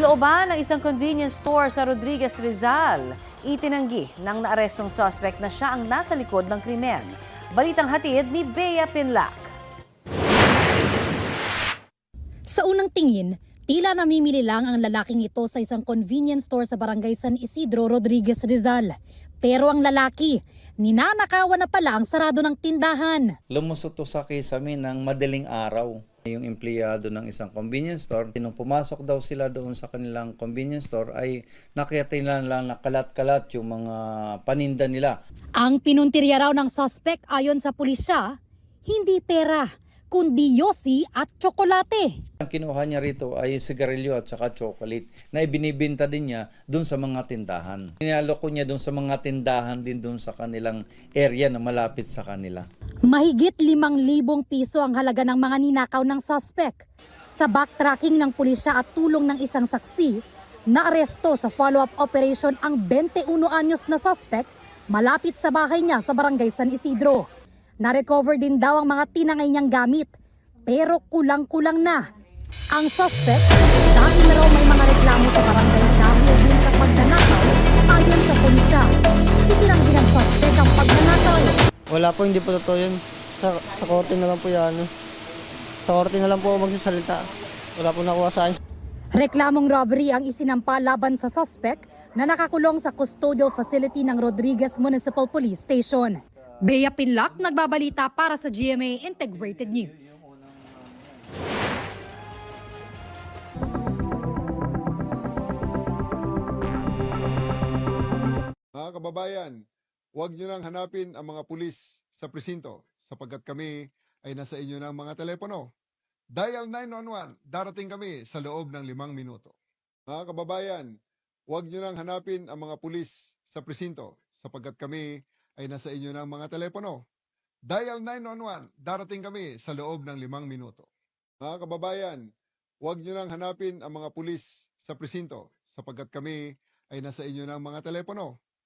looban ng isang convenience store sa Rodriguez, Rizal, itinanggi ng naarestong suspect na siya ang nasa likod ng krimen. Balitang hatid ni Bea Pinlac. Sa unang tingin, tila namimili lang ang lalaking ito sa isang convenience store sa barangay San Isidro, Rodriguez, Rizal. Pero ang lalaki, ninanakawan na pala ang sarado ng tindahan. Lumusot to sa kisame ng madaling araw. Yung empleyado ng isang convenience store, nung pumasok daw sila doon sa kanilang convenience store ay nakita nila lang na kalat-kalat yung mga paninda nila. Ang pinuntirya raw ng suspect ayon sa pulisya, hindi pera, kundi yosi at tsokolate. Ang kinuha niya rito ay sigarilyo at saka chocolate na ibinibenta din niya doon sa mga tindahan. Inaloko niya doon sa mga tindahan din doon sa kanilang area na malapit sa kanila. Mahigit 5,000 piso ang halaga ng mga ninakaw ng suspect. Sa backtracking ng pulisya at tulong ng isang saksi, naaresto sa follow-up operation ang 21 anyos na suspect malapit sa bahay niya sa barangay San Isidro. Na-recover din daw ang mga tinangay niyang gamit, pero kulang-kulang na. Ang suspect, dahil na raw may mga reklamo sa barangay dahil din sa pagnanakaw, ayon sa pulisya. Itinanggi ng suspect ang pagnanakaw. Wala po, hindi po totoo yun. Sa korte na lang po yan. Sa korte na lang po ako magsasalita. Wala po nakuha sa akin. Reklamong robbery ang isinampa laban sa suspect na nakakulong sa custodial facility ng Rodriguez Municipal Police Station. Bea Pinlac, nagbabalita para sa GMA Integrated News. Mga kababayan, huwag nyo nang hanapin ang mga pulis sa presinto sapagkat kami ay nasa inyo ng mga telepono. Dial 911, darating kami sa loob ng 5 minuto. Mga kababayan, huwag nyo nang hanapin ang mga pulis sa presinto sapagkat kami ay nasa inyo ng mga telepono. Dial 911, darating kami sa loob ng 5 minuto. Mga kababayan, huwag nyo nang hanapin ang mga pulis sa presinto sapagkat kami ay nasa inyo ng mga telepono.